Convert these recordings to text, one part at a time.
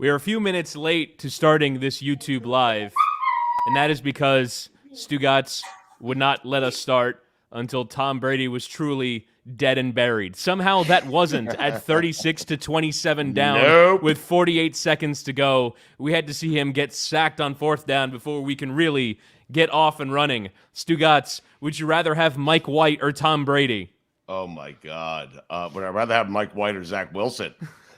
We are a few minutes late to starting this YouTube live, and that is because Stugotz would not let us start until Tom Brady was truly dead and buried. Somehow that wasn't at 36-27 down with 48 seconds to go. We had to see him get sacked on fourth down before we can really get off and running. Stugotz, would you rather have Mike White or Tom Brady? Oh, my God. Would I rather have Mike White or Zach Wilson?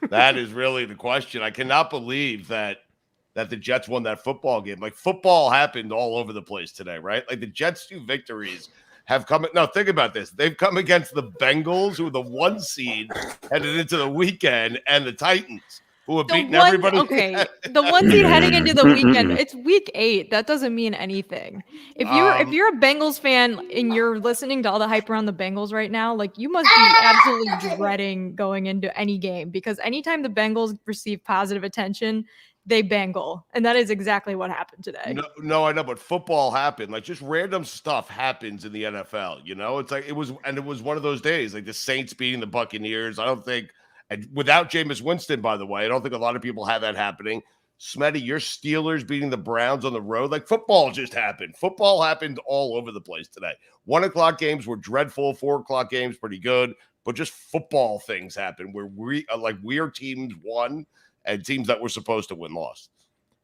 That is really the question. I cannot believe that the Jets won that football game. Like, football happened all over the place today, right? Like, the Jets' 2 victories have come. Now, think about this. They've come against the Bengals, who are the 1 seed headed into the weekend, and the Titans, who have beaten everybody. Okay, the 1 seed heading into the weekend. It's week 8. That doesn't mean anything. If you're a Bengals fan and you're listening to all the hype around the Bengals right now, like, you must be absolutely dreading going into any game, because anytime the Bengals receive positive attention, they bangle, and that is exactly what happened today. No, I know, but football happened. Like, just random stuff happens in the NFL. You know, it's like it was one of those days, like the Saints beating the Buccaneers. I don't think, without Jameis Winston, by the way, I don't think a lot of people have that happening. Smetty, your Steelers beating the Browns on the road. Like, football just happened. Football happened all over the place today. 1 o'clock games were dreadful. 4 o'clock games pretty good, but just football things happen where weird teams won and teams that were supposed to win lost.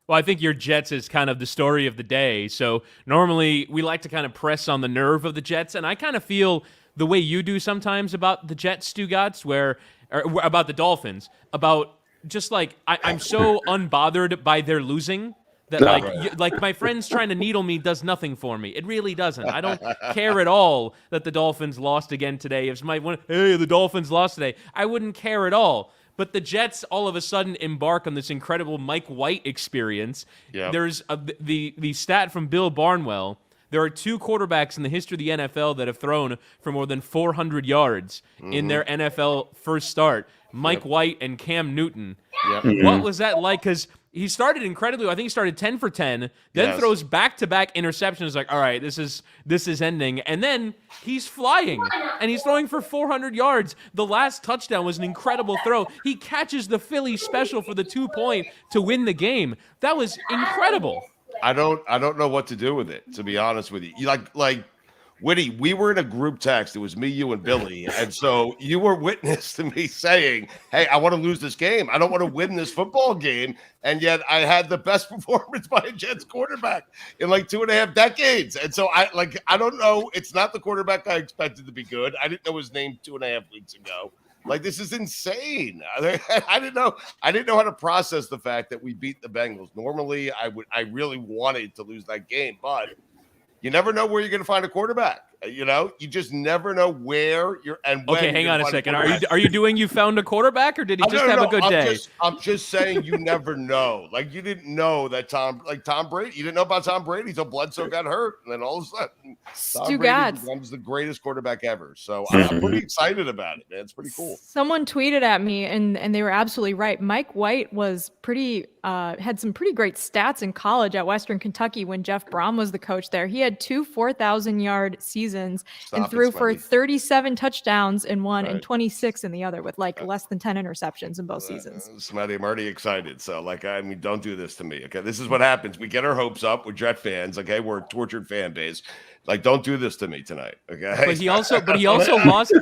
Well, I think your Jets is kind of the story of the day. So normally we like to kind of press on the nerve of the Jets, and I kind of feel the way you do sometimes about the Jets, Stugotz, or about the Dolphins, about just like I'm so unbothered by their losing that like my friends trying to needle me does nothing for me. It really doesn't. I don't care at all that the Dolphins lost again today. If somebody went, hey, the Dolphins lost today, I wouldn't care at all. But the Jets all of a sudden embark on this incredible Mike White experience. Yep. There's the stat from Bill Barnwell. There are 2 quarterbacks in the history of the NFL that have thrown for more than 400 yards in their NFL first start. Mike White and Cam Newton. Yep. What was that like? Because he started incredibly. I think he started 10 for 10, then throws back-to-back interceptions. Like, all right, this is ending. And then he's flying, and he's throwing for 400 yards. The last touchdown was an incredible throw. He catches the Philly special for the 2-point to win the game. That was incredible. I don't know what to do with it, to be honest with you. You like Whitty, we were in a group text. It was me, you, and Billy. And so you were witness to me saying, hey, I want to lose this game. I don't want to win this football game. And yet I had the best performance by a Jets quarterback in like 2.5 decades. And so I don't know. It's not the quarterback I expected to be good. I didn't know his name 2.5 weeks ago. Like, this is insane. I didn't know how to process the fact that we beat the Bengals. Normally, I really wanted to lose that game, but you never know where you're going to find a quarterback. You know, you just never know where you're and when. Okay, hang on a second. Are you doing you found a quarterback, or did he just have a good day? I'm just saying you never know. Like, you didn't know that Tom Brady. You didn't know about Tom Brady until Bledsoe got hurt, and then all of a sudden, Tom Brady becomes the greatest quarterback ever. So I'm pretty excited about it, man. It's pretty cool. Someone tweeted at me, and they were absolutely right. Mike White was had some pretty great stats in college at Western Kentucky when Jeff Brom was the coach there. He had 2 4,000-yard seasons and threw for 37 touchdowns in one and 26 in the other, with like less than 10 interceptions in both seasons. Smitty, I'm already excited. So, don't do this to me. Okay, this is what happens. We get our hopes up. We're Jet fans. Okay, we're a tortured fan base. Like, don't do this to me tonight. Okay. But he also lost.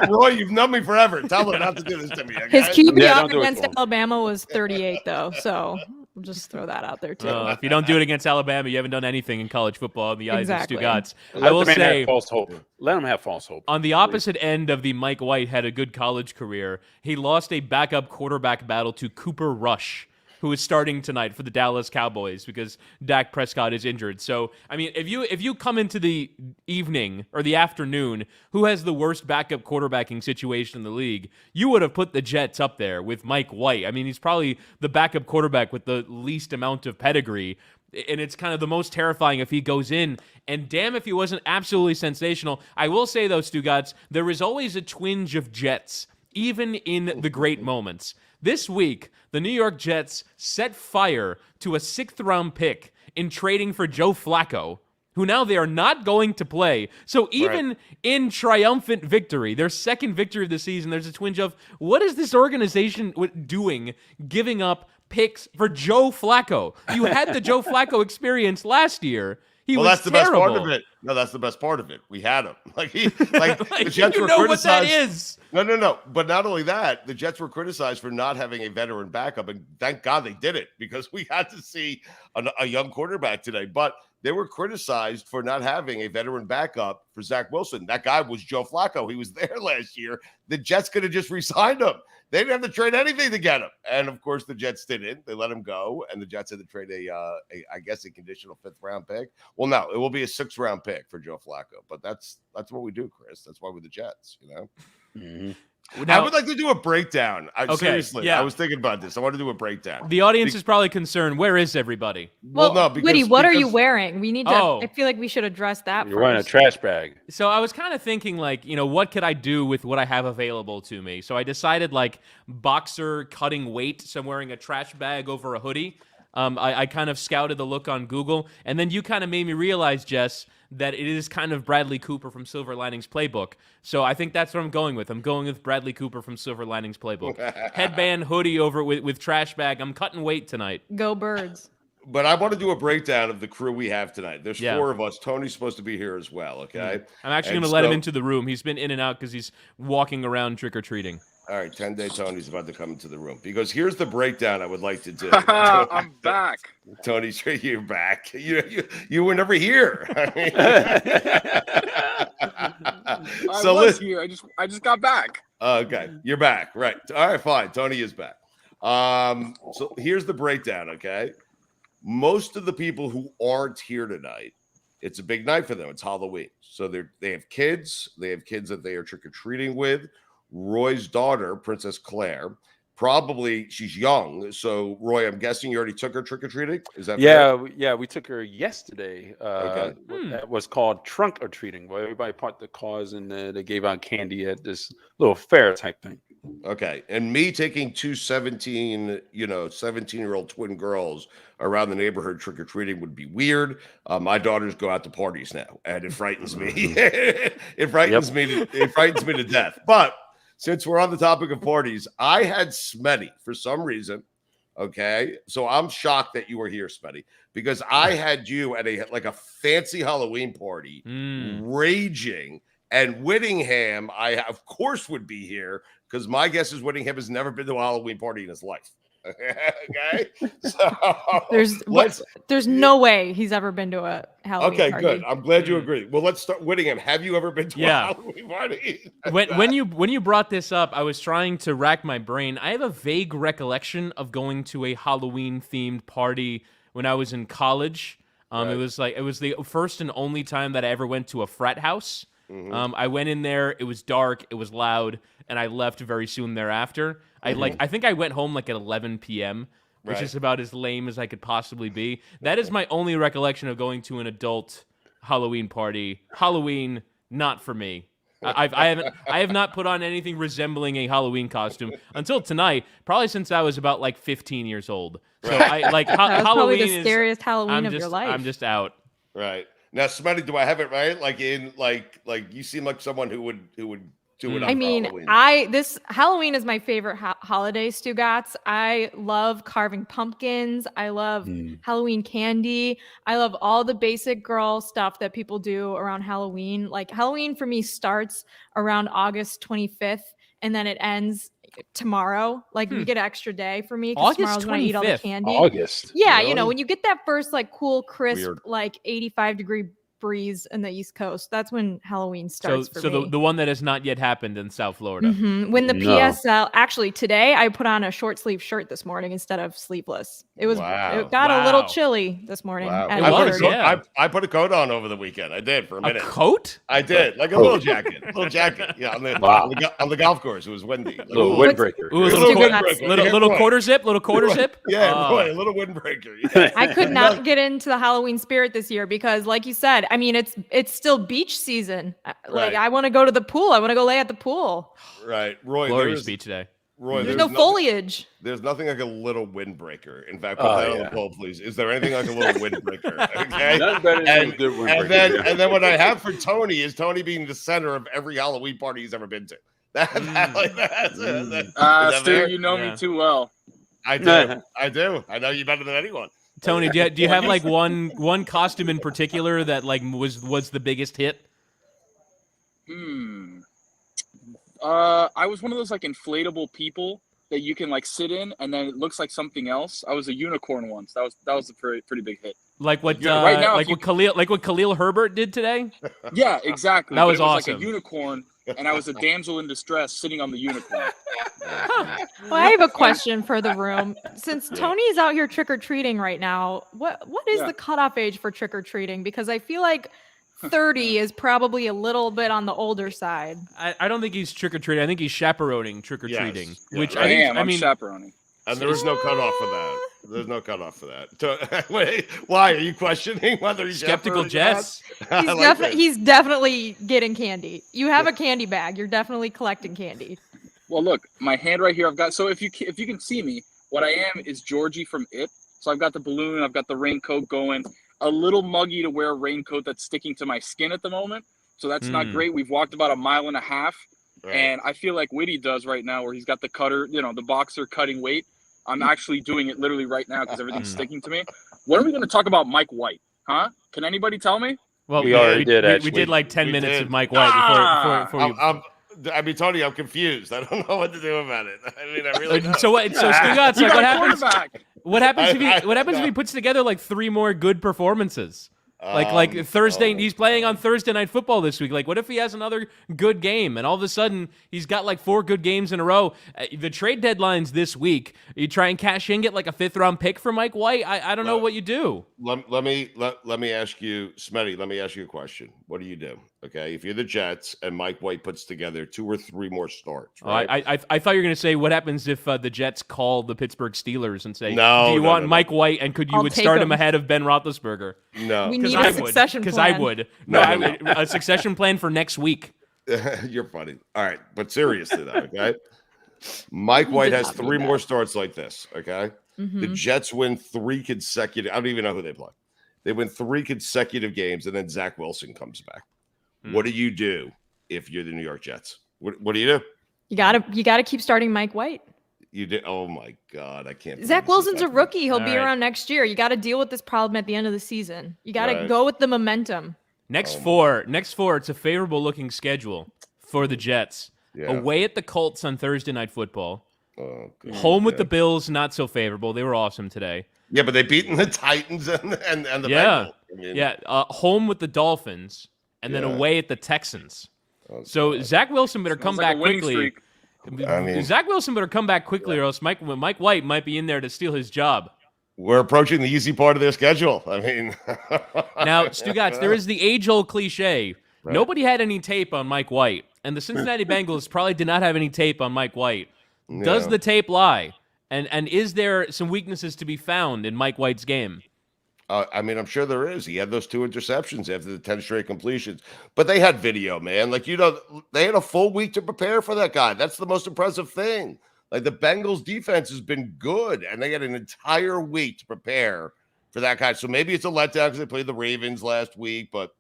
Roy, you've known me forever. Tell him not to do this to me. Okay? His QBR against Alabama was 38, though. So we'll just throw that out there too. If you don't do it against Alabama, you haven't done anything in college football in the eyes of Stugotz. I will say, false hope. Let him have false hope. On the opposite end of the Mike White had a good college career, he lost a backup quarterback battle to Cooper Rush, who is starting tonight for the Dallas Cowboys because Dak Prescott is injured. So, I mean, if you come into the evening or the afternoon, who has the worst backup quarterbacking situation in the league, you would have put the Jets up there with Mike White. I mean, he's probably the backup quarterback with the least amount of pedigree, and it's kind of the most terrifying if he goes in. And damn if he wasn't absolutely sensational. I will say, though, Stugotz, there is always a twinge of Jets, even in the great moments. This week, the New York Jets set fire to a 6th-round pick in trading for Joe Flacco, who now they are not going to play. So even in triumphant victory, their second victory of the season, there's a twinge of, what is this organization doing, giving up picks for Joe Flacco? You had the Joe Flacco experience last year. He was that's the terrible. best part of it. No, that's the best part of it. We had him. Like the Jets were know criticized. What that is. No. But not only that, the Jets were criticized for not having a veteran backup, and thank God they did it, because we had to see a young quarterback today. But they were criticized for not having a veteran backup for Zach Wilson. That guy was Joe Flacco. He was there last year. The Jets could have just re-signed him. They didn't have to trade anything to get him. And of course, the Jets didn't. They let him go, and the Jets had to trade I guess a conditional 5th round pick. Well, no, it will be a 6th round pick for Joe Flacco. But that's what we do, Chris. That's why we're the Jets, you know. Mm-hmm. Now, I would like to do a breakdown. Seriously, yeah. I was thinking about this. I want to do a breakdown. The audience is probably concerned. Where is everybody? Well, no, Woody, what are you wearing? We need to. I feel like we should address that. You're wearing a trash bag. So I was kind of thinking, like, what could I do with what I have available to me? So I decided, like, boxer cutting weight. So I'm wearing a trash bag over a hoodie. I kind of scouted the look on Google, and then you kind of made me realize, Jess, that it is kind of Bradley Cooper from Silver Linings Playbook. So I think that's what I'm going with. I'm going with Bradley Cooper from Silver Linings Playbook. Headband, hoodie over with trash bag. I'm cutting weight tonight. Go Birds. But I want to do a breakdown of the crew we have tonight. There's 4 of us. Tony's supposed to be here as well, okay? I'm actually going to let him into the room. He's been in and out because he's walking around trick-or-treating. All right, 10-day Tony's about to come into the room, because here's the breakdown I would like to do. I'm back. Tony's, you're back. You were never here. I was here. I just got back. Okay, you're back. Right. All right, fine. Tony is back. So here's the breakdown, okay? Most of the people who aren't here tonight, it's a big night for them. It's Halloween. So they have kids. They have kids that they are trick-or-treating with. Roy's daughter, Princess Claire, probably she's young. So, Roy, I'm guessing you already took her trick-or-treating? Is that fair? Yeah, we took her yesterday. Okay. That was called trunk or treating, where everybody parked the cars and they gave out candy at this little fair type thing. Okay. And me taking 2 17-year-old twin girls around the neighborhood trick-or-treating would be weird. My daughters go out to parties now, and it frightens me. It frightens me to death. But since we're on the topic of parties, I had Smetty for some reason. Okay. So I'm shocked that you were here, Smetty, because I had you at a fancy Halloween party raging, and Whittingham, I of course would be here, because my guess is Whittingham has never been to a Halloween party in his life. Okay. So there's no way he's ever been to a Halloween party. Good. I'm glad you agree. Well, let's start. Whittingham, have you ever been to a Halloween party? when you brought this up, I was trying to rack my brain. I have a vague recollection of going to a Halloween themed party when I was in college. It was the first and only time that I ever went to a frat house. I went in there. It was dark. It was loud, and I left very soon thereafter. I think I went home at 11 p.m., which is about as lame as I could possibly be. That is my only recollection of going to an adult Halloween party. Halloween, not for me. I have not put on anything resembling a Halloween costume until tonight. Probably since I was about 15 years old. So that was Halloween probably the scariest Halloween of your life. I'm just out. Right. Now, Smetty, do I have it right? You seem like someone who would do it on Halloween. This Halloween is my favorite holiday, Stugotz. I love carving pumpkins. I love Halloween candy. I love all the basic girl stuff that people do around Halloween. Halloween for me starts around August 25th, and then it ends tomorrow. We get an extra day for me because tomorrow's when I eat all the candy. August. Yeah, really? when you get that first cool, crisp, Weird. 85-degree breeze in the East Coast, that's when Halloween starts for me. So the one that has not yet happened in South Florida. When the PSL, actually today I put on a short sleeve shirt this morning instead of sleeveless. It got a little chilly this morning. Wow. At I put a coat on over the weekend. I did for a minute. A coat? I did, a little jacket. Yeah, on the golf course. It was windy. A little windbreaker. Ooh, little quarter zip. Yeah, boy, a little windbreaker. Yeah. I could not get into the Halloween spirit this year because, like you said, it's still beach season. I want to go to the pool. I want to go lay at the pool. Right, Roy. Glorious beach day. Roy, There's no foliage. There's nothing like a little windbreaker. In fact, put that on the poll, please. Is there anything like a little windbreaker? Okay. Nothing better than a good windbreaker. And then what I have for Tony is Tony being the center of every Halloween party he's ever been to. Stu, you know me too well. I do. I know you better than anyone. Tony, do you have like one costume in particular that like was the biggest hit? I was one of those like inflatable people that you can like sit in and then it looks like something else. I was a unicorn once. That was a pretty big hit. Like what right now, what Khalil Herbert did today? Yeah, exactly. That was awesome. awesome. Like a unicorn, and I was a damsel in distress sitting on the unicorn. Well, I have a question for the room. Since Tony's out here trick-or-treating right now, what is the cutoff age for trick-or-treating? Because I feel like 30 is probably a little bit on the older side. I don't think he's trick-or-treating. I think he's chaperoning trick-or-treating. Yes. Which I'm chaperoning. And there's no cutoff for that. There's no cutoff for that. Wait, why are you questioning whether he's skeptical Jess? He's definitely getting candy. You have a candy bag. You're definitely collecting candy. Well, look, my hand right here. I've got. So if you can see me, what I am is Georgie from It. So I've got the balloon. I've got the raincoat going. A little muggy to wear a raincoat that's sticking to my skin at the moment. So that's not great. We've walked about a mile and a half, and I feel like Whitty does right now, where he's got the cutter, the boxer cutting weight. I'm actually doing it literally right now because everything's sticking to me. When are we going to talk about Mike White? Huh? Can anybody tell me? Well, we already did. We did like 10 minutes of Mike White before you. I mean, Tony, I'm confused. I don't know what to do about it. I mean, I really don't. So Stugotz, like, what happens if he No. puts together like 3 more good performances? Like Thursday, he's playing on Thursday Night Football this week. Like, what if he has another good game and all of a sudden he's got like 4 good games in a row? The trade deadline's this week. You try and cash in, get like a 5th-round pick for Mike White. I don't know what you do. Let me ask you, Smetty. Let me ask you a question. What do you do? Okay, if you're the Jets and Mike White puts together 2 or 3 more starts, right? I thought you were going to say what happens if the Jets call the Pittsburgh Steelers and say, No, do you no, want no, Mike White and could you I'll would take start him. him ahead of Ben Roethlisberger? No, We need a succession plan. Because I would. No, I would. A succession plan for next week. You're funny. All right, but seriously though, okay. Mike White has 3 more starts like this. Okay, the Jets win 3 consecutive. I don't even know who they play. They win 3 consecutive games, and then Zach Wilson comes back. What do you do if you're the New York Jets? What do you do? You gotta keep starting Mike White. You did. Oh my God, I can't. believe Zach this is Wilson's a happening. rookie. He'll All be right. around next year. You got to deal with this problem at the end of the season. You got to Right. go with the momentum. Next four, it's a favorable looking schedule for the Jets. Yeah. Away at the Colts on Thursday Night Football. Oh, God. Home with the Bills, not so favorable. They were awesome today. Yeah, but they beaten the Titans and the Yeah. Bengals. I mean, Yeah, home with the Dolphins, and then Yeah. away at the Texans. oh, So God. Zach Wilson better come Sounds like back a winning quickly. streak. I mean- Zach Wilson better come back quickly, or else Mike White might be in there to steal his job. We're approaching the easy part of their schedule. I mean, Now, Stugotz, there is the age-old cliche. Right. Nobody had any tape on Mike White, and the Cincinnati Bengals probably did not have any tape on Mike White. Does Yeah. the tape lie? And is there some weaknesses to be found in Mike White's game? I mean, I'm sure there is. He had those 2 interceptions after the 10 straight completions, but they had video, man. Like, they had a full week to prepare for that guy. That's the most impressive thing. Like, the Bengals defense has been good, and they had an entire week to prepare for that guy. So maybe it's a letdown because they played the Ravens last week, but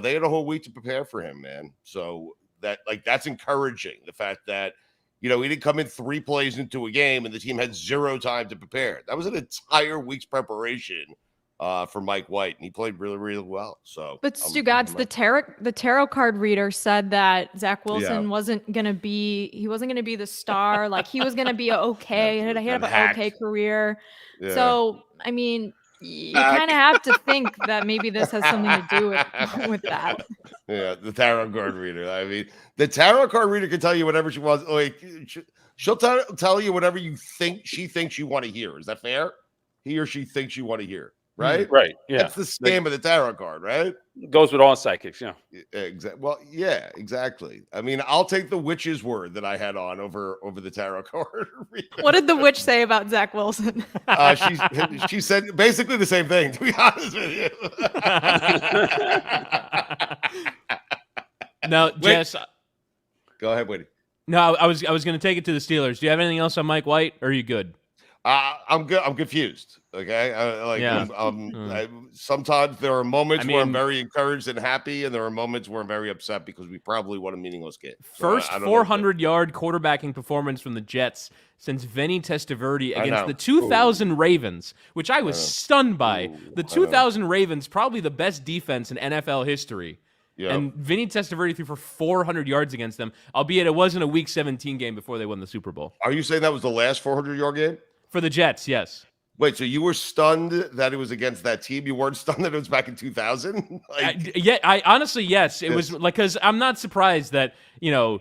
they had a whole week to prepare for him, man. So that's encouraging. The fact that, he didn't come in 3 plays into a game and the team had 0 time to prepare. That was an entire week's preparation for Mike White, and he played really, really well. So, But Stugotz, the tarot card reader said that Zach Wilson wasn't gonna be the star. Like, he was gonna be okay. He had an okay career. Yeah. So I mean, you kind of have to think that maybe this has something to do with that. Yeah, the tarot card reader. I mean, the tarot card reader can tell you whatever she wants. Like, she'll tell you whatever she thinks you want to hear. Is that fair? He or she thinks you want to hear, right? Right. Yeah. That's the scam of the tarot card, right? Goes with all psychics. Yeah. Exactly. Well, yeah, exactly. I mean, I'll take the witch's word that I had on over the tarot card. What did the witch say about Zach Wilson? She said basically the same thing, to be honest with you. Now, Jess, Go ahead, Whitney. No, I was going to take it to the Steelers. Do you have anything else on Mike White, or are you good? I'm good. I'm confused. Okay, sometimes there are moments where I'm very encouraged and happy, and there are moments where I'm very upset because we probably won a meaningless game. First 400-yard quarterbacking performance from the Jets since Vinny Testaverde against the 2000 Ravens, which I was stunned by. The 2000 Ravens, probably the best defense in NFL history. Yep. And Vinny Testaverde threw for 400 yards against them, albeit it wasn't a Week 17 game before they won the Super Bowl. Are you saying that was the last 400-yard game? For the Jets, yes. Wait, so you were stunned that it was against that team? You weren't stunned that it was back in 2000? I honestly, yes. It was like, because I'm not surprised that,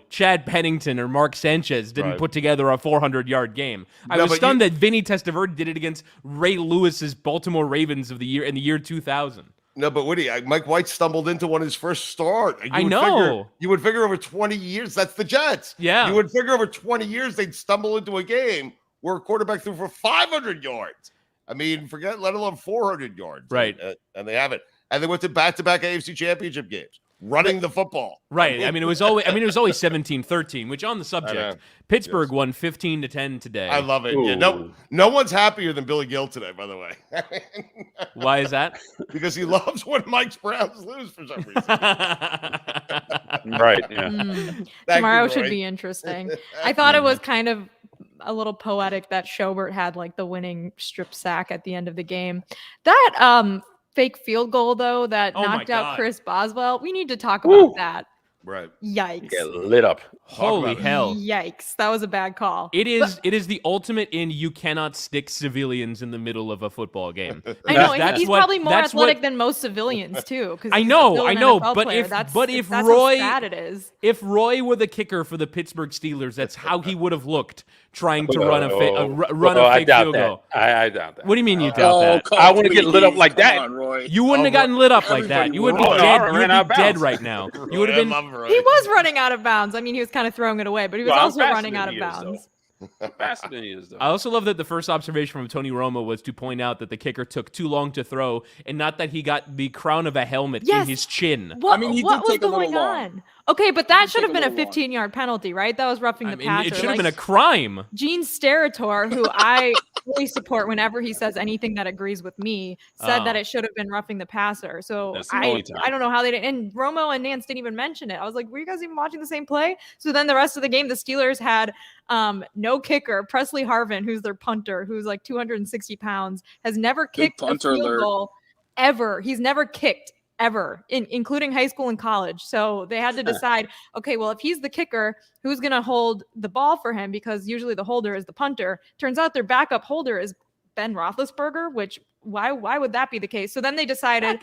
Chad Pennington or Mark Sanchez didn't put together a 400-yard game. I was stunned that Vinny Testaverde did it against Ray Lewis's Baltimore Ravens in the year 2000. No, but Woody, Mike White stumbled into one his first start. You would figure over 20 years, that's the Jets. Yeah. You would figure over 20 years they'd stumble into a game where a quarterback threw for 500 yards. I mean, let alone 400 yards. Right. And they haven't. And they went to back-to-back AFC championship games, running the football. Right. I mean, it was always 17-13, which on the subject, Pittsburgh won 15-10 today. I love it. Yeah, no one's happier than Billy Gill today, by the way. Why is that? Because he loves when Mike's Browns lose for some reason. Right. Yeah. Tomorrow should be interesting. I thought it was kind of a little poetic that Schobert had like the winning strip sack at the end of the game. That fake field goal though that knocked out Chris Boswell. We need to talk about that. Right. Yikes. Get lit up. Holy hell. Yikes. That was a bad call. It is the ultimate in you cannot stick civilians in the middle of a football game. I know, and he's probably more athletic than most civilians too. I know, but if Roy sad it is. If Roy were the kicker for the Pittsburgh Steelers, that's how he would have looked trying to run a fake field goal. I doubt that. What do you mean you doubt that? I want to get lit up like that. You wouldn't have gotten lit up like that. You would be dead. You would be dead right now. You would have been. He was running out of bounds. I mean, he was kind of throwing it away, but he was also running out of bounds. Faster than he is, though. I also love that the first observation from Tony Romo was to point out that the kicker took too long to throw, and not that he got the crown of a helmet in his chin. What was going on? Okay, but that should have been a 15-yard penalty, right? That was roughing the passer. It should have been a crime. Gene Steratore, who I really support whenever he says anything that agrees with me, said that it should have been roughing the passer. So I don't know how they didn't. And Romo and Nance didn't even mention it. I was like, were you guys even watching the same play? So then the rest of the game, the Steelers had no kicker. Presley Harvin, who's their punter, who's like 260 pounds, has never kicked a field goal ever. He's never kicked ever, including high school and college. So they had to decide, okay, well, if he's the kicker, who's going to hold the ball for him? Because usually the holder is the punter. Turns out their backup holder is Ben Roethlisberger, which why would that be the case? So then they decided,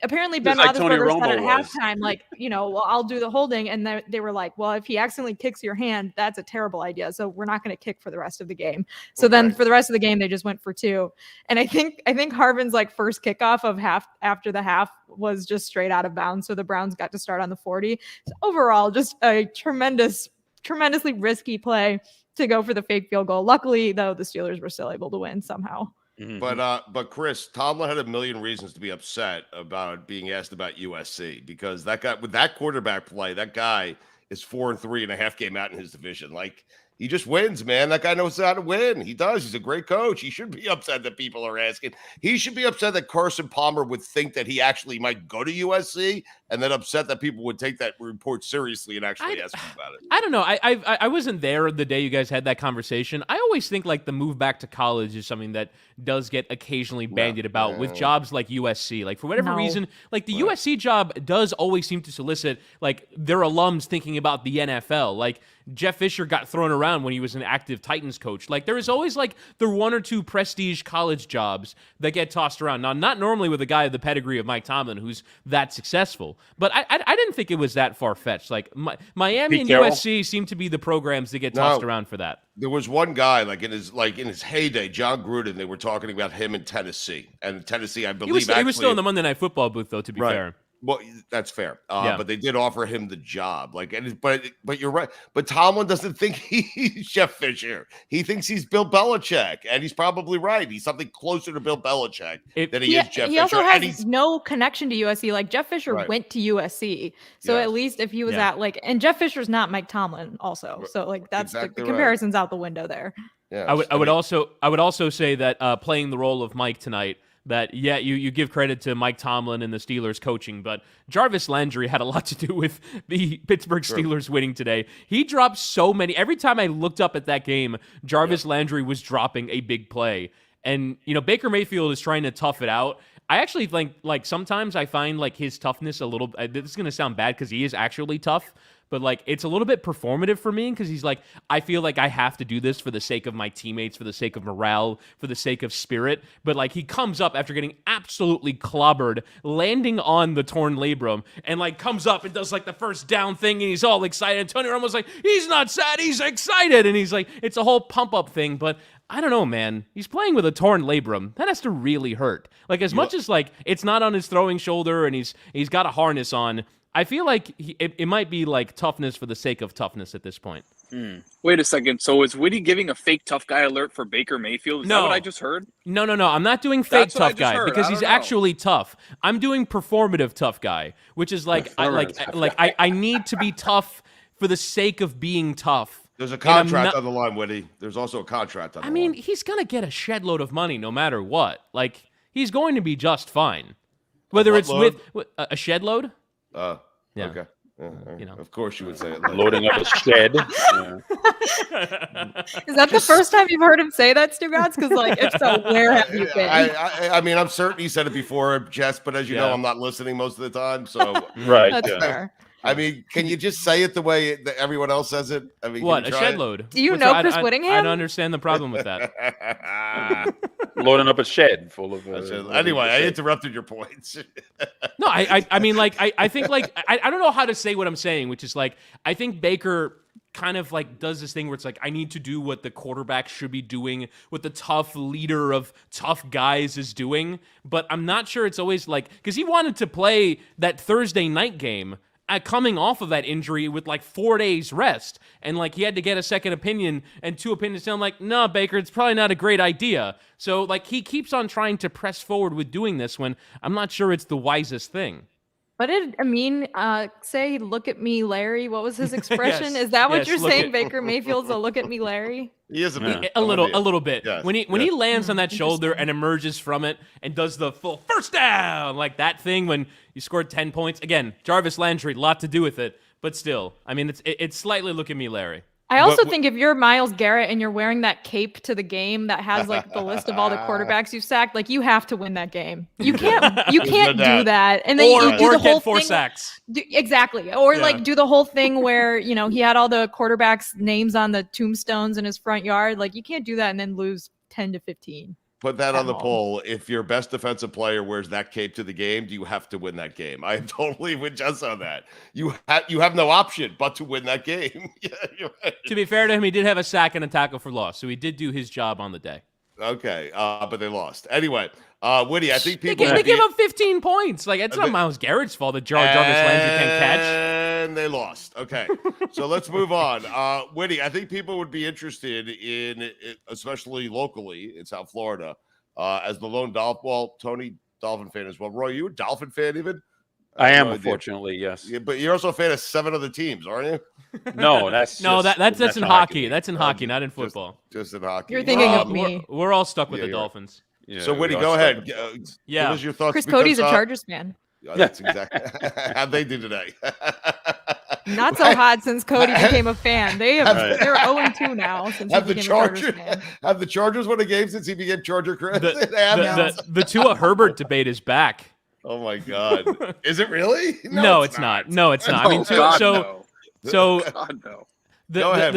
apparently Ben Roethlisberger said at halftime, like, well, I'll do the holding. And they were like, well, if he accidentally kicks your hand, that's a terrible idea. So we're not going to kick for the rest of the game. So then for the rest of the game, they just went for two. And I think Harvin's like first kickoff of after the half was just straight out of bounds. So the Browns got to start on the 40. So overall, just a tremendously risky play to go for the fake field goal. Luckily, though, the Steelers were still able to win somehow. Mm-hmm. But Chris, Tomlin had a million reasons to be upset about being asked about USC, because that guy with that quarterback play, that guy is 4-3 and a half game out in his division. Like, he just wins, man. That guy knows how to win. He does. He's a great coach. He should be upset that people are asking. He should be upset that Carson Palmer would think that he actually might go to USC, and then upset that people would take that report seriously and actually ask him about it. I don't know. I wasn't there the day you guys had that conversation. I always think like the move back to college is something that does get occasionally bandied about with jobs like USC. Like, for whatever reason, like the USC job does always seem to solicit like their alums thinking about the NFL. Like, Jeff Fisher got thrown around when he was an active Titans coach. Like, there is always like the one or two prestige college jobs that get tossed around. Now, not normally with a guy of the pedigree of Mike Tomlin who's that successful, but I didn't think it was that far-fetched. Like, Miami and USC seem to be the programs that get tossed around for that. There was one guy like in his heyday, John Gruden. They were talking about him in Tennessee, and Tennessee, I believe, he was still in the Monday Night Football booth, though. To be fair. Well, that's fair. Yeah. But they did offer him the job. But you're right. But Tomlin doesn't think he's Jeff Fisher. He thinks he's Bill Belichick, and he's probably right. He's something closer to Bill Belichick than he is Jeff Fisher. He also has no connection to USC. Like Jeff Fisher went to USC, so at least if he was at and Jeff Fisher's not Mike Tomlin, also. So like that's the comparison's out the window there. Yeah, I would also say that playing the role of Mike tonight. That, you give credit to Mike Tomlin and the Steelers coaching, but Jarvis Landry had a lot to do with the Pittsburgh Steelers winning today. He dropped so many. Every time I looked up at that game, Jarvis Landry was dropping a big play. And, Baker Mayfield is trying to tough it out. I actually think, sometimes I find, his toughness a little... this is going to sound bad because he is actually tough, but, it's a little bit performative for me because he's like, I feel like I have to do this for the sake of my teammates, for the sake of morale, for the sake of spirit. But, he comes up after getting absolutely clobbered, landing on the torn labrum, and, comes up and does, the first down thing, and he's all excited. And Tony Romo's like, he's not sad, he's excited. And he's like, it's a whole pump-up thing, but... I don't know, man. He's playing with a torn labrum. That has to really hurt. As much as it's not on his throwing shoulder and he's got a harness on, I feel like it might be toughness for the sake of toughness at this point. Wait a second. So is Woody giving a fake tough guy alert for Baker Mayfield? Is that what I just heard? No. I'm not doing fake tough guy because he's actually tough. I'm doing performative tough guy, which is I need to be tough for the sake of being tough. There's a contract on the line, Woody. The's also a contract on the line. I mean, he's going to get a shed load of money no matter what. He's going to be just fine. Whether it's with a shed load? Yeah. Okay. Of course you would say it. Loading up a shed. Is that the first time you've heard him say that, Stugotz? Because, if so, where have you been? I mean, I'm certain he said it before, Jess, but as you know, I'm not listening most of the time, so... Right. That's fair. I mean, can you just say it the way that everyone else says it? I mean, what, a shed load? Do you know Chris Whittingham? I don't understand the problem with that. Loading up a shed full of... anyway, I interrupted your points. No, I mean, I think, I don't know how to say what I'm saying, which is, I think Baker kind of, does this thing where it's I need to do what the quarterback should be doing, what the tough leader of tough guys is doing, but I'm not sure it's always, because he wanted to play that Thursday night game, coming off of that injury with 4 days rest, and he had to get a second opinion, and two opinions sound no, Baker, it's probably not a great idea. So he keeps on trying to press forward with doing this when I'm not sure it's the wisest thing. What did Amin say? Look at me, Larry. What was his expression? Yes, Is that what you're saying? Baker Mayfield's a look at me, Larry. He is a bit. A little bit. Yes, When he lands on that shoulder and emerges from it and does the full first down, that thing when you scored 10 points. Again, Jarvis Landry, a lot to do with it, but still, I mean, it's slightly look at me, Larry. I also think if you're Myles Garrett and you're wearing that cape to the game that has the list of all the quarterbacks you've sacked, you have to win that game. You can't do that. And then you do the whole get 4 thing. sacks. Exactly. Or do the whole thing where, he had all the quarterbacks' names on the tombstones in his front yard. You can't do that and then lose 10 to 15. Put that on the poll. If your best defensive player wears that cape to the game, do you have to win that game? I totally with Jess on that. You have no option but to win that game. Yeah, you're right. To be fair to him, he did have a sack and a tackle for loss, so he did do his job on the day. Okay, but they lost. Anyway, Woody, I think people... They give up 15 points. It's not Myles Garrett's fault that Jarvis Landry can't catch. And they lost. Okay, so let's move on. Woody, I think people would be interested in, especially locally in South Florida, as the lone Dolphin... Well, Tony, Dolphin fan as well. Roy, you a Dolphin fan even? I am, unfortunately, yes. Yeah, but you're also a fan of 7 other teams, aren't you? No, that's in hockey. That's in hockey, not in football. Just in hockey. You're thinking of me. We're all stuck with the Dolphins. Yeah, so, Woody, go ahead. Yeah. What was your thoughts? Chris Cody's a Chargers fan. That's exactly. How'd they do today? Not so hot since Cody became a fan. They're 0-2 now since he became a Chargers fan. Have the Chargers won a game since he became Charger Chris? The Tua Herbert debate is back. Oh my God! Is it really? No, it's not. No, it's not. I mean, the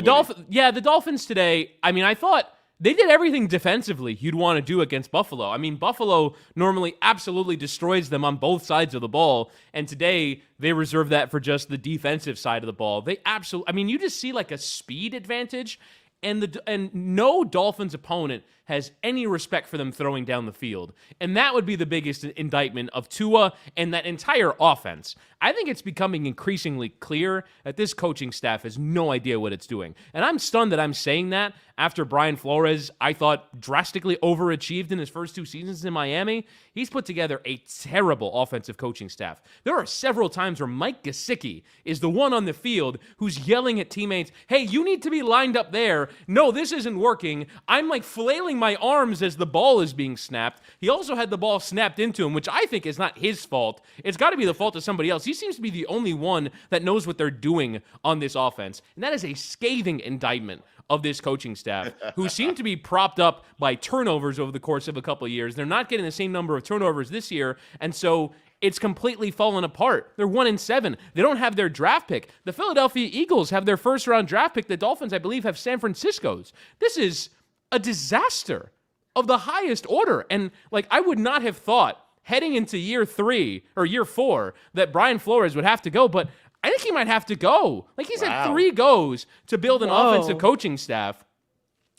Dolphins. Yeah, the Dolphins today. I mean, I thought they did everything defensively you'd want to do against Buffalo. I mean, Buffalo normally absolutely destroys them on both sides of the ball, and today they reserve that for just the defensive side of the ball. They absolutely. I mean, you just see a speed advantage, and no Dolphins opponent has any respect for them throwing down the field. And that would be the biggest indictment of Tua and that entire offense. I think it's becoming increasingly clear that this coaching staff has no idea what it's doing. And I'm stunned that I'm saying that after Brian Flores, I thought, drastically overachieved in his first 2 seasons in Miami. He's put together a terrible offensive coaching staff. There are several times where Mike Gesicki is the one on the field who's yelling at teammates, hey, you need to be lined up there. No, this isn't working. I'm like flailing my arms as the ball is being snapped. He also had the ball snapped into him, which I think is not his fault. It's got to be the fault of somebody else. He seems to be the only one that knows what they're doing on this offense. And that is a scathing indictment of this coaching staff, who seem to be propped up by turnovers over the course of a couple of years. They're not getting the same number of turnovers this year, and so it's completely fallen apart. They're 1-7. They don't have their draft pick. The Philadelphia Eagles have their first-round draft pick. The Dolphins, I believe, have San Francisco's. This is a disaster of the highest order, and like I would not have thought heading into year 3 or year 4 that Brian Flores would have to go, but I think he might have to go. Like, he's had 3 goes to build an offensive coaching staff.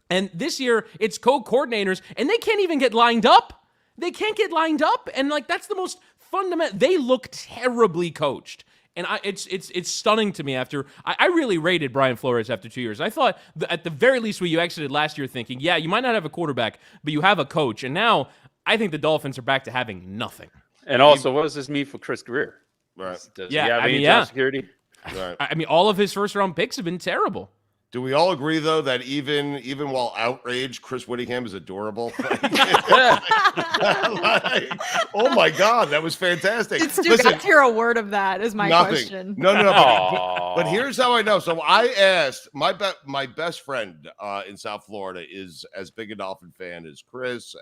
And this year, it's co-coordinators, and they can't even get lined up. They can't get lined up. And, like, that's the most fundamental. They look terribly coached. And it's stunning to me after. I really rated Brian Flores after 2 years. I thought, at the very least, when you exited last year thinking, yeah, you might not have a quarterback, but you have a coach. And now, I think the Dolphins are back to having nothing. And also, what does this mean for Chris Greer? Right. Does he have any job security? Right. I mean, all of his first-round picks have been terrible. Do we all agree, though, that even while outraged, Chris Whittingham is adorable? Oh, my God, that was fantastic. Did Stugotz hear a word of that is my question. No. But here's how I know. So I asked, my best friend in South Florida is as big a Dolphin fan as Chris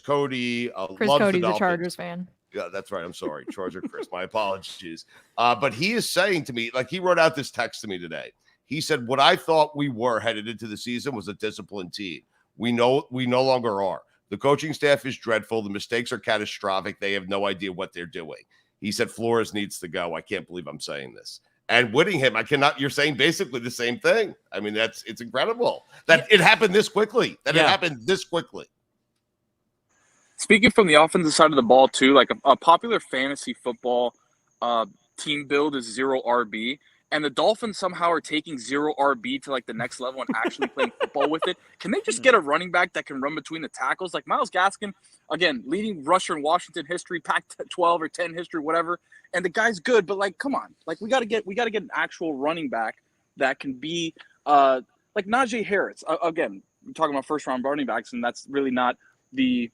Cody. Chris Cody's a Chargers fan. Yeah, that's right. I'm sorry. Charger Chris. My apologies. But he is saying to me, like, he wrote out this text to me today. He said, what I thought we were headed into the season was a disciplined team. We no longer are. The coaching staff is dreadful. The mistakes are catastrophic. They have no idea what they're doing. He said, Flores needs to go. I can't believe I'm saying this. And Whittingham, you're saying basically the same thing. I mean, it's incredible that it happened this quickly, Speaking from the offensive side of the ball, too, like a popular fantasy football team build is 0 RB. And the Dolphins somehow are taking 0 RB to like the next level and actually playing football with it. Can they just get a running back that can run between the tackles? Like Myles Gaskin, again, leading rusher in Washington history, Pac-12 or 10 history, whatever. And the guy's good, but like, come on, like we got to get an actual running back that can be like Najee Harris. Again, we're talking about first round running backs, and that's really not the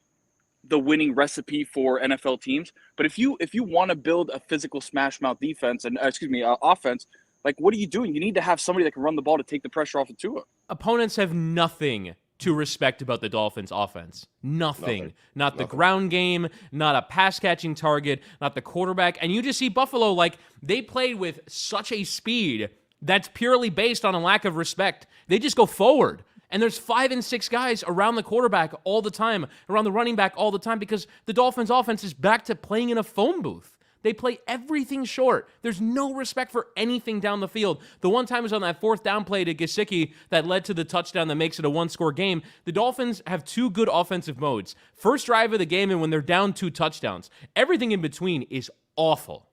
winning recipe for NFL teams. But if you want to build a physical smash mouth defense and offense. Like, what are you doing? You need to have somebody that can run the ball to take the pressure off of Tua. Opponents have nothing to respect about the Dolphins' offense. Nothing. Not the ground game, not a pass-catching target, not the quarterback. And you just see Buffalo, like, they played with such a speed that's purely based on a lack of respect. They just go forward. And there's 5 and 6 guys around the quarterback all the time, around the running back all the time, because the Dolphins' offense is back to playing in a phone booth. They play everything short. There's no respect for anything down the field. The one time was on that 4th down play to Gesicki that led to the touchdown that makes it a 1-score game. The Dolphins have 2 good offensive modes. First drive of the game and when they're down 2 touchdowns. Everything in between is awful.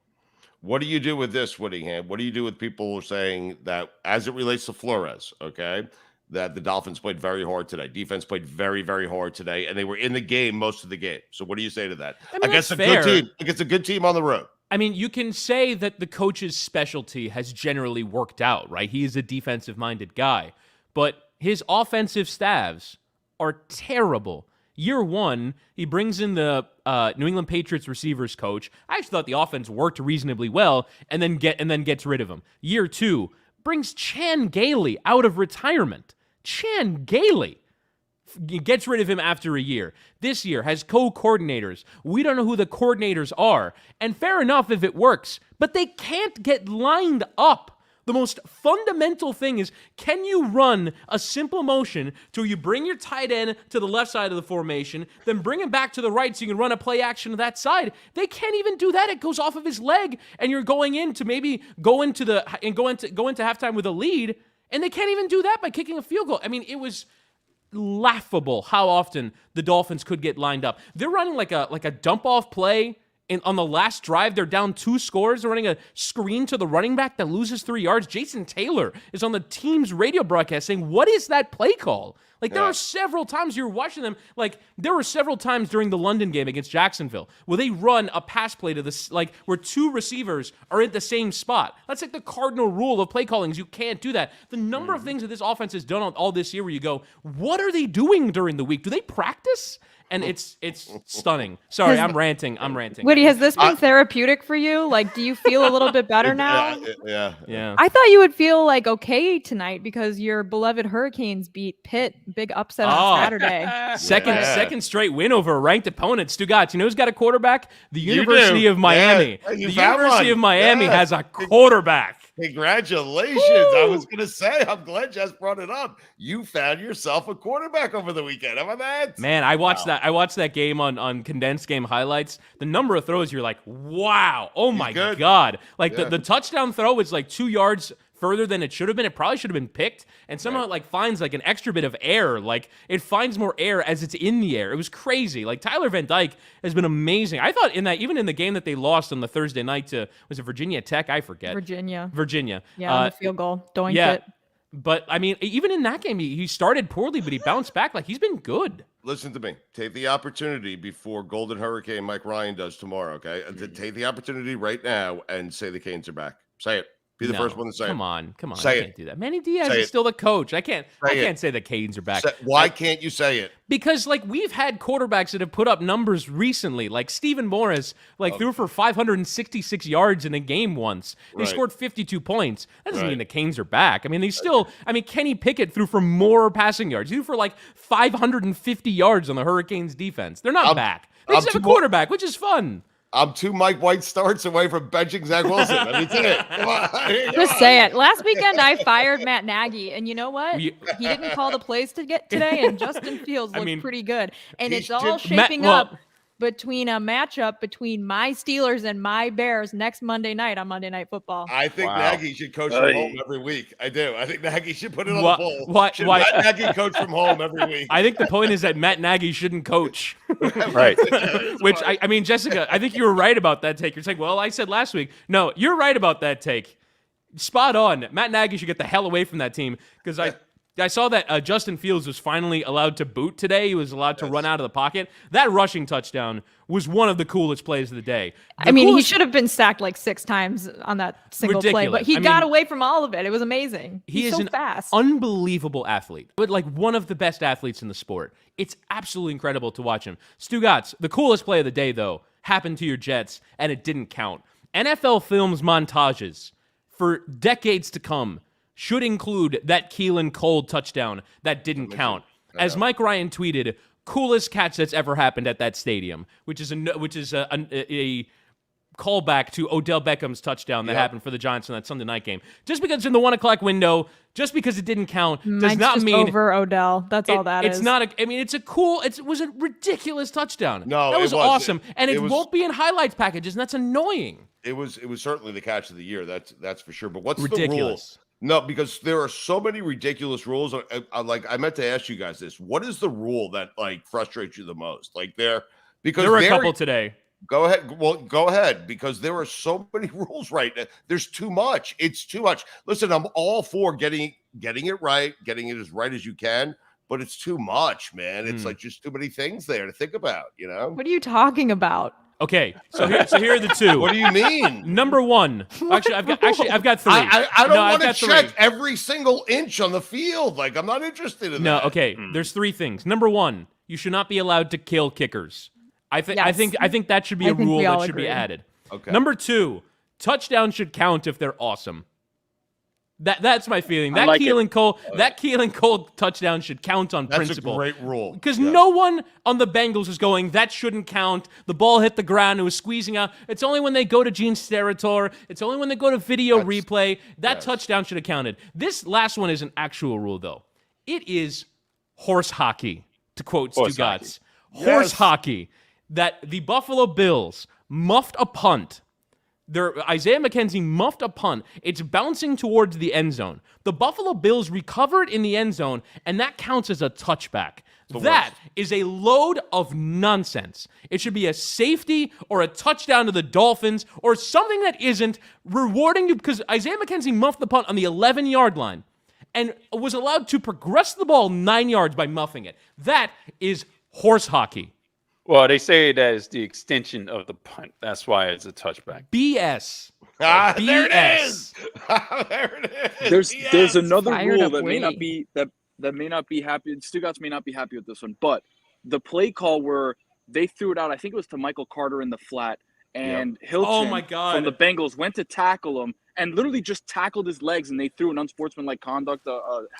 What do you do with this, Whittingham? What do you do with people saying that as it relates to Flores, okay, that the Dolphins played very hard today. Defense played very, very hard today, and they were in the game most of the game. So what do you say to that? I mean, I guess a good team. I guess a good team on the road. I mean, you can say that the coach's specialty has generally worked out, right? He is a defensive-minded guy. But his offensive staffs are terrible. Year 1, he brings in the New England Patriots receivers coach. I actually thought the offense worked reasonably well, and then gets rid of him. Year 2, brings Chan Gailey out of retirement. Chan Gailey gets rid of him after a year. This year has co-coordinators. We don't know who the coordinators are. And fair enough if it works, but they can't get lined up. The most fundamental thing is, can you run a simple motion to you bring your tight end to the left side of the formation, then bring him back to the right so you can run a play action to that side? They can't even do that. It goes off of his leg, and you're going in to maybe go into halftime with a lead, and they can't even do that by kicking a field goal. I mean, it was laughable how often the Dolphins could get lined up. They're running like a dump off play. On the last drive, they're down 2 scores. They're running a screen to the running back that loses 3 yards. Jason Taylor is on the team's radio broadcast saying, what is that play call? Like, there are several times you were watching them. Like, there were several times during the London game against Jacksonville where they run a pass play to this, like, where 2 receivers are at the same spot. That's like the cardinal rule of play calling is you can't do that. The number of things that this offense has done all this year where you go, what are they doing during the week? Do they practice? And it's stunning. Sorry, I'm ranting. Woody, has this been therapeutic for you? Like, do you feel a little bit better now? Yeah. I thought you would feel like okay tonight because your beloved Hurricanes beat Pitt. Big upset on Saturday. Second straight win over a ranked opponent. Stugotz, you know who's got a quarterback? The University of Miami. Yeah, the University of Miami has a quarterback. Congratulations. I was going to say, I'm glad Jess brought it up. You found yourself a quarterback over the weekend. How about that? Man, I watched that game on condensed game highlights. The number of throws, you're like, wow. Oh, my God. Like, the touchdown throw is like 2 yards further than it should have been. It probably should have been picked. And somehow it like finds like an extra bit of air. Like, it finds more air as it's in the air. It was crazy. Like, Tyler Van Dyke has been amazing. I thought even in the game that they lost on the Thursday night to, was it Virginia Tech? I forget. Virginia. Yeah, on the field goal. Doinked it. But, I mean, even in that game, he started poorly, but he bounced back. Like, he's been good. Listen to me. Take the opportunity before Golden Hurricane Mike Ryan does tomorrow, okay? Take the opportunity right now and say the Canes are back. Say it. Be the first one to say it. Come on. Say I can't do that. Manny Diaz is still the coach. I can't say the Canes are back. Why can't you say it? Because, like, we've had quarterbacks that have put up numbers recently. Like, Stephen Morris, threw for 566 yards in a game once. They scored 52 points. That doesn't mean the Canes are back. I mean, Kenny Pickett threw for more passing yards. He threw for, like, 550 yards on the Hurricanes defense. They're not back. They just have a quarterback, which is fun. I'm 2 Mike White starts away from benching Zach Wilson. I mean, say it. Come on. Just say it. Last weekend, I fired Matt Nagy, and you know what? He didn't call the plays to get today, and Justin Fields looked pretty good. And it's all shaping up between a matchup between my Steelers and my Bears next Monday night on Monday Night Football. I think Nagy should coach from home every week. I do. I think Nagy should put it on the poll. Why Matt Nagy coach from home every week? I think the point is that Matt Nagy shouldn't coach. Right. Which, I mean, Jessica, I think you were right about that take. You're saying, well, I said last week. No, you're right about that take. Spot on. Matt Nagy should get the hell away from that team because I saw that Justin Fields was finally allowed to boot today. He was allowed to run out of the pocket. That rushing touchdown was one of the coolest plays of the day. He should have been sacked like 6 times on that single play, but he got away from all of it. It was amazing. He's so fast. Unbelievable athlete, but like one of the best athletes in the sport. It's absolutely incredible to watch him. Stugotz, the coolest play of the day, though, happened to your Jets, and it didn't count. NFL Films montages for decades to come should include that Keelan Cole touchdown that didn't count. As Mike Ryan tweeted, coolest catch that's ever happened at that stadium, which is a callback to Odell Beckham's touchdown that happened for the Giants in that Sunday night game. Just because it's in the 1 o'clock window, just because it didn't count, does not mean over Odell. That's all that is. It's not. It was a ridiculous touchdown. No, that was awesome, and it won't be in highlights packages, and that's annoying. It was certainly the catch of the year. That's for sure. But what's ridiculous? The rule? No, because there are so many ridiculous rules. I meant to ask you guys this. What is the rule that like frustrates you the most? Like there were a couple today. Go ahead. Well, go ahead, because there are so many rules right now. There's too much. It's too much. Listen, I'm all for getting it right, getting it as right as you can, but it's too much, man. It's like just too many things there to think about, you know? What are you talking about? Okay, so here are the two. What do you mean? Number one. Actually, I've got 3. I don't want to check every single inch on the field. Like, I'm not interested in that. No, okay. There's 3 things. Number 1, you should not be allowed to kill kickers. I think that should be a rule that should be added. Okay. Number 2, touchdowns should count if they're awesome. That's my feeling. That Keelan Cole touchdown should count on principle. That's a great rule. Because no one on the Bengals is going, that shouldn't count. The ball hit the ground. It was squeezing out. It's only when they go to Gene Steratore. It's only when they go to video replay. That touchdown should have counted. This last one is an actual rule, though. It is horse hockey, to quote Stugotz. Horse hockey. That the Buffalo Bills muffed a punt Isaiah McKenzie muffed a punt. It's bouncing towards the end zone. The Buffalo Bills recovered in the end zone, and that counts as a touchback. That is a load of nonsense. It should be a safety or a touchdown to the Dolphins or something that isn't rewarding you, because Isaiah McKenzie muffed the punt on the 11-yard line and was allowed to progress the ball 9 yards by muffing it. That is horse hockey. Well, they say that is the extension of the punt. That's why it's a touchback. BS. There BS. it is. There it is. There's another Fired rule up that may not way. be that may not be happy. Stugotz may not be happy with this one, but the play call where they threw it out, I think it was to Michael Carter in the flat, and Hilton Oh my God. from the Bengals went to tackle him and literally just tackled his legs, and they threw an unsportsmanlike conduct,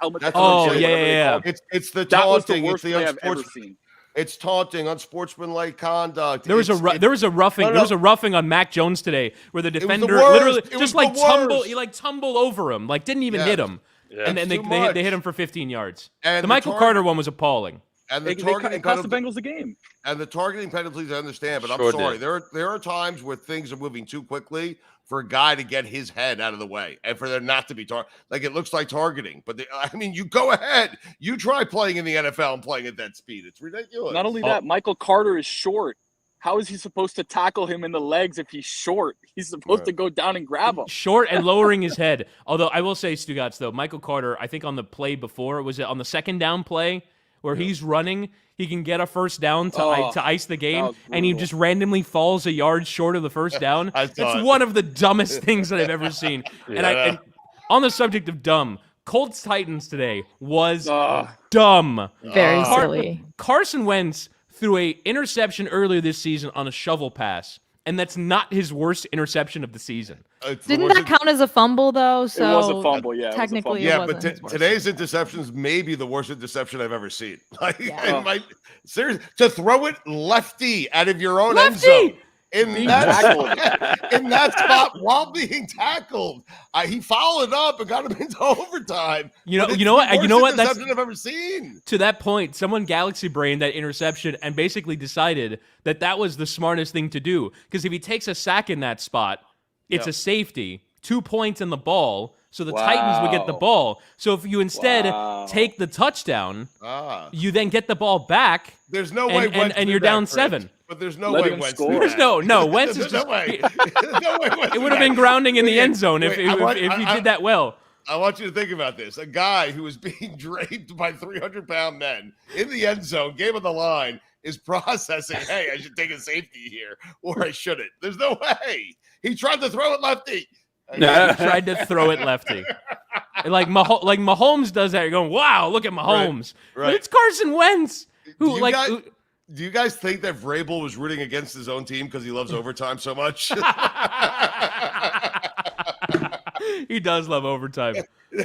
helmet. That's Oh, what I'm saying. yeah, yeah, yeah. It's the That was the taunting. worst It's play the I've ever unsportsmanlike. seen. It's taunting, unsportsmanlike conduct. There was a roughing. No, no. There was a roughing on Mac Jones today, where the the defender worst. literally It was just the like tumbled. worst. He like tumbled over him, like didn't even Yeah. hit him, Yeah. and then That's too they much. hit him for 15 yards. And the the Michael target- Carter one was appalling. And the It targeting cost the penalty, Bengals the game. and the targeting penalties, I understand, but I'm Sure sorry. did. There are times where things are moving too quickly for a guy to get his head out of the way, and for there not to be like it looks like targeting. But I mean, you go ahead, you try playing in the NFL and playing at that speed. It's ridiculous. Not only that, Michael Carter is short. How is he supposed to tackle him in the legs if he's short? He's supposed to go down and grab him. Short and lowering his head. Although I will say, Stugotz, though, Michael Carter, I think on the play before, was it on the second down play where he's running, he can get a first down to ice the game, was and he brutal. just randomly falls a yard short of the first down. I saw That's it. one of the dumbest things that I've ever seen. And on the subject of dumb, Colts Titans today was dumb. Very silly. Carson Wentz threw a interception earlier this season on a shovel pass, and that's not his worst interception of the season. It's the Didn't worst that count as a fumble though? So It was a fumble, yeah. technically, Yeah, it but wasn't his worst. today's interceptions may be the worst interception I've ever seen. Like, Yeah. it might seriously to throw it lefty out of your own end Lefty! zone in Being that spot while being tackled. He followed up and got him into overtime. You know- But it's you know what- the you know worst what? That's- interception I've ever seen. To that point, someone galaxy brained that interception and basically decided that that was the smartest thing to do. Because if he takes a sack in that spot, it's a safety, 2 points in the ball, so the Titans would get the Wow. ball. So if you instead Wow. take the touchdown, Ah, you then get the ball back. there's no way. And- Wentz and did you're that, down Chris. 7. But there's no Let way him Wentz score. did There's that. no Wentz is There's just. no way. There's no way Wentz It did would have that. been grounding in the Wait, end zone if wait, I he did that well. I want you to think about this. A guy who is being draped by 300-pound men in the end zone, game of the line, is processing, hey, I should take a safety here, or I shouldn't. There's no way. He tried to throw it lefty. He tried to throw it lefty. Like Mahomes does that. You're going, wow, look at Mahomes. Right. But it's Carson Wentz. Who Do you guys think that Vrabel was rooting against his own team because he loves overtime so much? he does love overtime.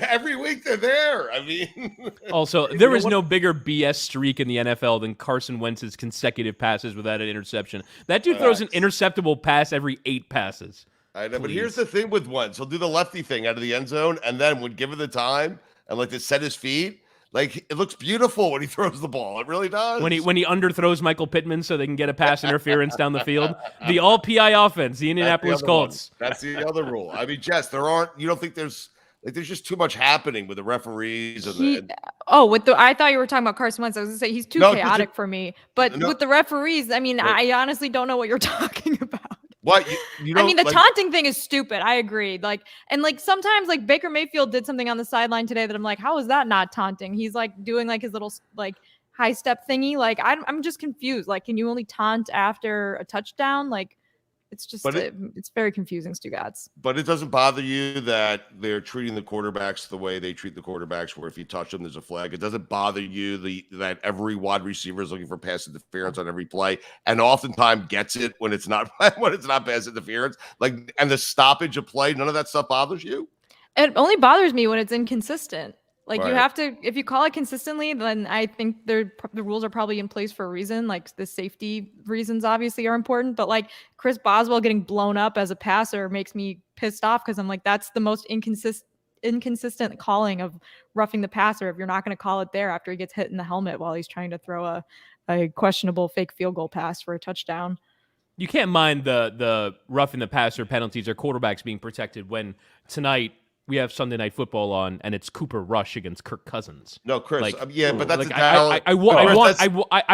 Every week they're there. I mean, Also, there is no bigger BS streak in the NFL than Carson Wentz's consecutive passes without an interception. That dude throws an interceptable pass every 8 passes. I know, but Please. here's the thing with Wentz. He'll do the lefty thing out of the end zone, and then when given the time and like to set his feet, like it looks beautiful when he throws the ball. It really does. When he underthrows Michael Pittman so they can get a pass interference down the field. The all PI offense, the Indianapolis Colts. That's the other rule. I mean, Jess, you don't think there's just too much happening with the referees and I thought you were talking about Carson Wentz. I was gonna say he's too No, chaotic for me. But No. with the referees, I mean, I honestly don't know what you're talking about. what you I don't mean, the like, taunting thing is stupid. I agree. Sometimes Baker Mayfield did something on the sideline today that I'm like, how is that not taunting? He's doing his little high step thingy. I'm just confused. Can you only taunt after a touchdown? It's just it's very confusing, Stugotz. But it doesn't bother you that they're treating the quarterbacks the way they treat the quarterbacks, where if you touch them, there's a flag. It doesn't bother you that every wide receiver is looking for pass interference on every play, and oftentimes gets it when it's not pass interference. And the stoppage of play, none of that stuff bothers you. It only bothers me when it's inconsistent. You Right. have to, if you call it consistently, then I think the rules are probably in place for a reason. The safety reasons obviously are important, but Chris Boswell getting blown up as a passer makes me pissed off because I'm that's the most inconsistent calling of roughing the passer. If you're not going to call it there after he gets hit in the helmet while he's trying to throw a questionable fake field goal pass for a touchdown. You can't mind the roughing the passer penalties or quarterbacks being protected when tonight we have Sunday Night Football on and it's Cooper Rush against Kirk Cousins. No, Chris. Like, but that's like, a Dallas. I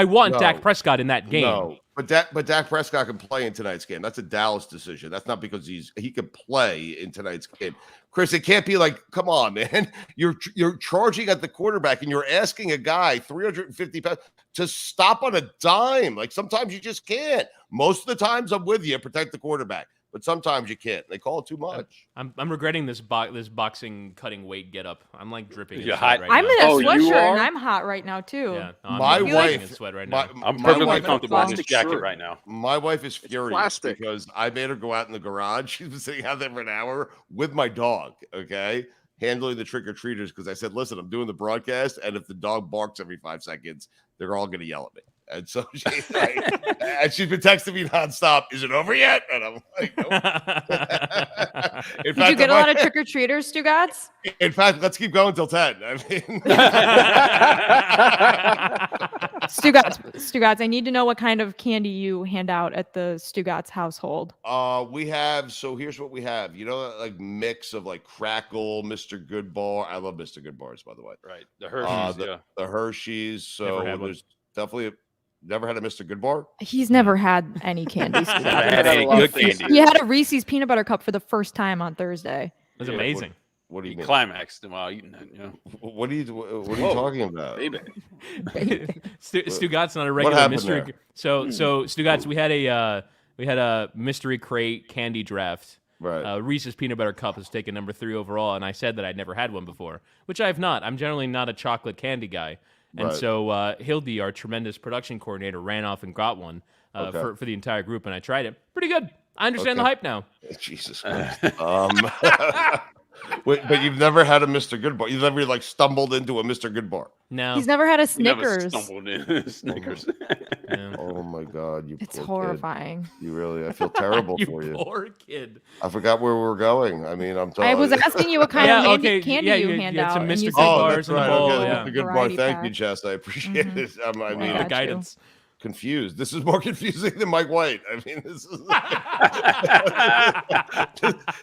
want No. Dak Prescott in that game. No, but Dak Prescott can play in tonight's game. That's a Dallas decision. That's not because he could play in tonight's game. Chris, it can't be like, come on, man. You're charging at the quarterback and you're asking a guy 350 pounds to stop on a dime. Like sometimes you just can't. Most of the times I'm with you, protect the quarterback. But sometimes you can't. They call it too much. I'm regretting this boxing cutting weight get up. I'm like dripping in You're sweat hot. right I'm now. in a Oh, you sweatshirt are? and I'm hot right now too. Yeah, no, My I'm dripping in wife- sweat right now. I'm My perfectly wife- comfortable in this plastic jacket shirt. right now. My wife is furious plastic. because I made her go out in the garage. She's been sitting out there for an hour with my dog, okay, handling the trick-or-treaters because I said, listen, I'm doing the broadcast, and if the dog barks every 5 seconds, they're all going to yell at me. And so she's like, and she's been texting me nonstop, is it over yet? And I'm like, nope. Did you get a lot of trick-or-treaters, Stugotz? In fact, let's keep going till 10. I mean, Stugotz, I need to know what kind of candy you hand out at the Stugotz household. we have, so here's what we have. You know, that like mix of like Crackle, Mr. Good Bar. I love Mr. Good Bars, by the way. Right. The Hershey's, yeah. The Hershey's. So Never had one. there's definitely never had a Mr. Good Bar. He's never had any candy. Never Stugotz. had any good candy. He had a Reese's peanut butter cup for the first time on Thursday. That's Yeah, amazing. What do you He mean? climaxed while eating that, you know. What are you Whoa. talking about? Baby. Stugotz not a regular happened mystery. there? So Stugotz, we had a mystery crate candy draft. Right. Reese's peanut butter cup is taken number 3 overall, and I said that I'd never had one before, which I have not. I'm generally not a chocolate candy guy, and Right. so Hildy, our tremendous production coordinator, ran off and got one Okay. for the entire group, and I tried it. Pretty good. I understand the Okay. hype now. Jesus Christ. Wait, but you've never had a Mr. Good Bar. You've never like stumbled into a Mr. Good Bar. No, He's never had a He never Snickers. stumbled in Snickers. yeah. Oh my God, you It's poor horrifying. Kid. You really, I feel terrible you for you. poor kid. I forgot where we were going. I mean, I'm telling I was you. asking you what kind Yeah, of okay, candy yeah, you you hand had some out. and you Mr. said Good Oh, bars that's in the right. bowl, Okay, yeah. the Good Bar. Variety Thank you, pack. Jess. I appreciate Mhm. it. I I mean, got The you. guidance. confused. This is more confusing than Mike White. I mean, this is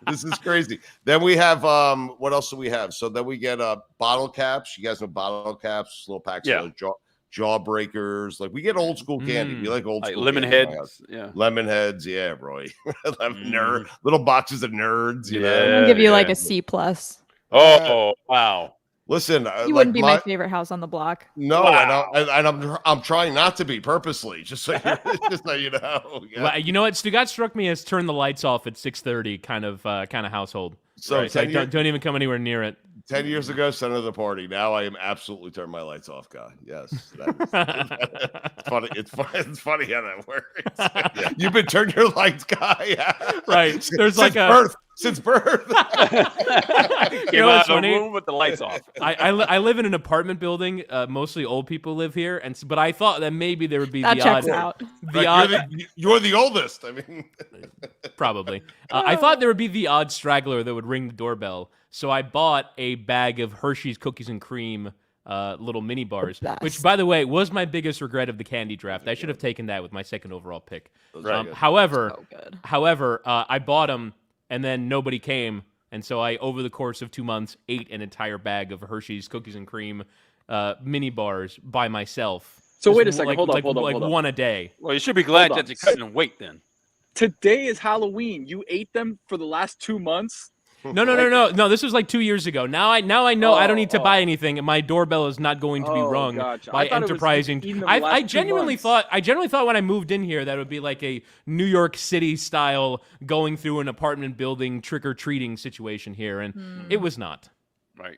this is crazy. Then we have what else do we have? So then we get bottle caps. You guys know bottle caps, little packs Yeah. of jawbreakers. Like we get old school candy. We like old Like school lemon candy in my house. heads. Yeah. Lemon heads, yeah, Roy. Nerd, little boxes of nerds. You know? I'm Yeah. gonna give you like yeah. a C plus. Oh, wow. Listen, You like wouldn't be my favorite house on the block. no, Wow. and I'm trying not to be purposely, just so just so you know. Yeah. Well, you know what? Stugotz struck me as turn the lights off at 6:30 kind of household. So It's like 10 years- don't even come anywhere near it. 10 years ago, center of the party. Now I am absolutely turn my lights off guy. Yes. It's funny. It's funny how that works. You've been turn your lights guy. Right. There's Since like a birth. Since birth. You Came know out what's of the funny? room with the lights off. I live in an apartment building. Mostly old people live here, but I thought that maybe there would be That the checks odd, out. the odd, You're the oldest. I mean, probably. I thought there would be the odd straggler that would ring the doorbell. So I bought a bag of Hershey's cookies and cream little mini bars, best. which, by the way, was my biggest regret of the candy draft. I should have taken that with my second overall pick. Right. However, So good. I bought them and then nobody came, and so I, over the course of 2 months, ate an entire bag of Hershey's cookies and cream mini bars by myself. So Just wait a second. like- Hold up. like- Hold up. like Hold up. one a day. Well, you should be glad Hold that on. you're cutting weight then. Today is Halloween. You ate them for the last 2 months. No. This was like 2 years ago. Now I know I don't need to Oh, buy anything, and my doorbell is not going to be Oh, rung gotcha. by I thought it was enterprising. eating them the I last 2 genuinely months. thought when I moved in here that it would be like a New York City style going through an apartment building trick or treating situation here, and it was not. Right.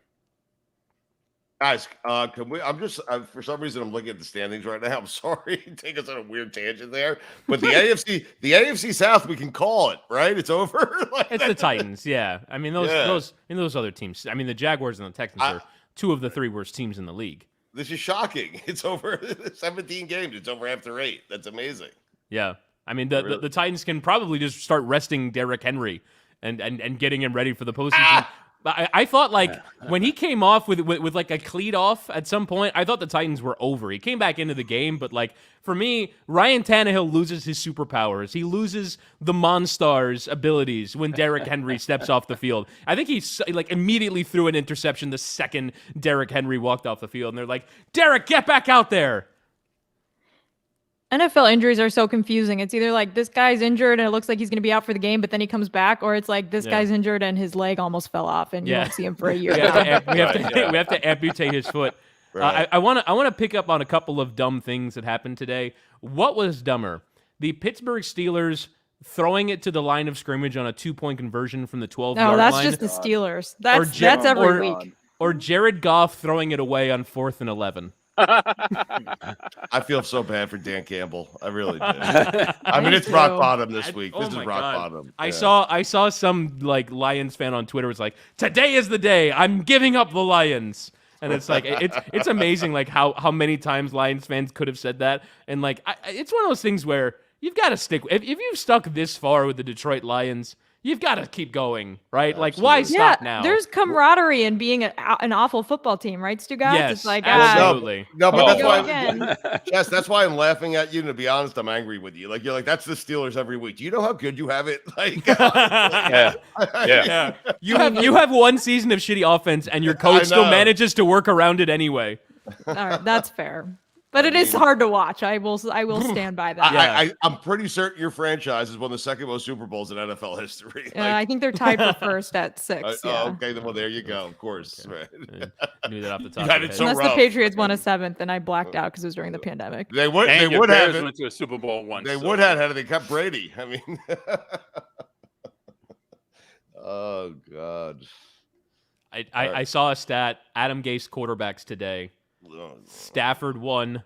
guys, can we? I'm just for some reason I'm looking at the standings right now. I'm sorry, take us on a weird tangent there, but the AFC South, we can call it right. It's over. Like, It's the Titans, yeah. I mean those other teams. I mean the Jaguars and the Texans are 2 of the 3 worst teams in the league. This is shocking. It's over 17 games. It's over after 8. That's amazing. Yeah. I mean the Titans can probably just start resting Derrick Henry and getting him ready for the postseason. I thought like when he came off with like a cleat off at some point, I thought the Titans were over. He came back into the game, but like for me, Ryan Tannehill loses his superpowers. He loses the Monstar's abilities when Derrick Henry steps off the field. I think he like immediately threw an interception the second Derrick Henry walked off the field, and they're like, "Derrick, get back out there." NFL injuries are so confusing. It's either like this guy's injured and it looks like he's going to be out for the game, but then he comes back, or it's like this guy's injured and his leg almost fell off and you won't see him for a year. We have to amputate his foot. Right. I want to pick up on a couple of dumb things that happened today. What was dumber? The Pittsburgh Steelers throwing it to the line of scrimmage on a 2-point conversion from the 12-yard line. No, that's just the Steelers. That's every week. Or Jared Goff throwing it away on 4th and 11. I feel so bad for Dan Campbell. I really do. I mean, it's rock bottom this week. This is rock bottom. I saw some like Lions fan on Twitter was like, "Today is the day. I'm giving up the Lions." And it's like it's amazing like how many times Lions fans could have said that. And like it's one of those things where you've got to stick. If you've stuck this far with the Detroit Lions, you've got to keep going, right? Like, why stop now? There's camaraderie in being an awful football team, right, Stugotz? Yes, it's like, absolutely. No, but that's why. Yes, that's why I'm laughing at you. And to be honest, I'm angry with you. Like, you're like, that's the Steelers every week. Do you know how good you have it? Like, yeah. You have one season of shitty offense, and your coach still manages to work around it anyway. All right, that's fair. But it is hard to watch. I will stand by that. I'm pretty certain your franchise has won the second most Super Bowls in NFL history. Like, I think they're tied for first at 6. Okay, then well, there you go. Of course, right. Knew that off the top. Unless the Patriots won a 7th, and I blacked out because it was during the pandemic. They would have went to a Super Bowl once. They would have had they kept Brady. I mean, oh God. I saw a stat. Adam Gase quarterbacks today. Stafford won,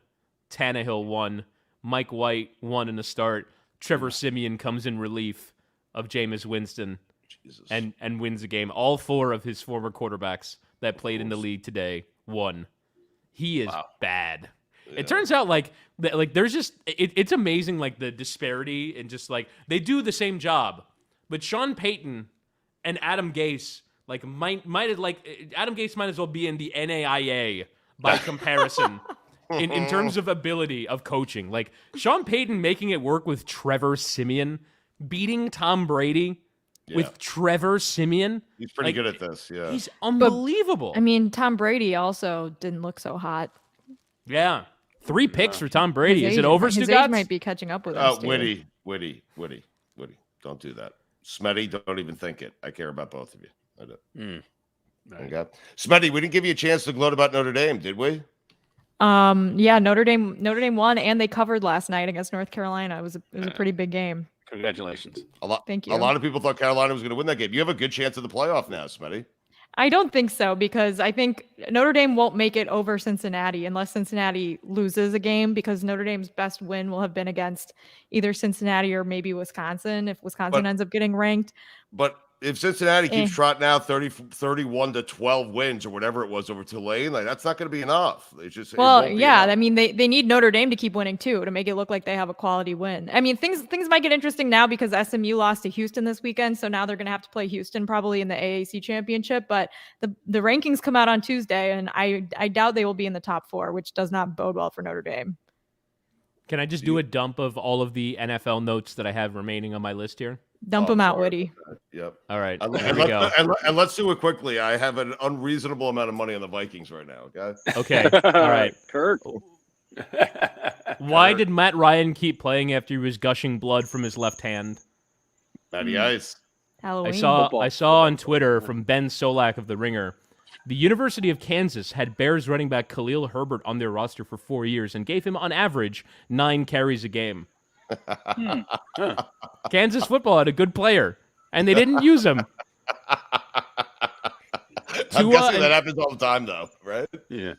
Tannehill won, Mike White won in the start. Trevor Siemian comes in relief of Jameis Winston and wins the game. All 4 of his former quarterbacks that played in the league today won. He is bad. Yeah. It turns out like there's just it's amazing like the disparity and just like they do the same job, but Sean Payton and Adam Gase like Adam Gase might as well be in the NAIA. By comparison, in terms of ability of coaching. Like, Sean Payton making it work with Trevor Siemian, beating Tom Brady with Trevor Siemian. He's pretty good at this, yeah. He's unbelievable. But, I mean, Tom Brady also didn't look so hot. Yeah. 3 picks for Tom Brady. Is it over, Stugotz? His age might be catching up with us, Witty. Don't do that. Smetty, don't even think it. I care about both of you. I do. Okay. Smetty, we didn't give you a chance to gloat about Notre Dame, did we? Yeah, Notre Dame won, and they covered last night against North Carolina. It was a pretty big game. Congratulations. Thank you. A lot of people thought Carolina was going to win that game. You have a good chance of the playoff now, Smetty. I don't think so, because I think Notre Dame won't make it over Cincinnati unless Cincinnati loses a game, because Notre Dame's best win will have been against either Cincinnati or maybe Wisconsin if Wisconsin ends up getting ranked. But if Cincinnati keeps trotting out 31-12 wins or whatever it was over Tulane, like that's not going to be enough. It's just I mean they need Notre Dame to keep winning too to make it look like they have a quality win. I mean things might get interesting now because SMU lost to Houston this weekend, so now they're going to have to play Houston probably in the AAC championship. But the rankings come out on Tuesday, and I doubt they will be in the top 4, which does not bode well for Notre Dame. Can I just do a dump of all of the NFL notes that I have remaining on my list here? Dump them out, Witty. Yep. All right. Here we go. And let's do it quickly. I have an unreasonable amount of money on the Vikings right now. Okay. All right. Kurt. Why did Matt Ryan keep playing after he was gushing blood from his left hand? Matty Ice. Halloween. I saw on Twitter from Ben Solak of The Ringer, the University of Kansas had Bears running back Khalil Herbert on their roster for 4 years and gave him on average 9 carries a game. Kansas football had a good player, and they didn't use him. I'm guessing that happens all the time, though, right? Yeah.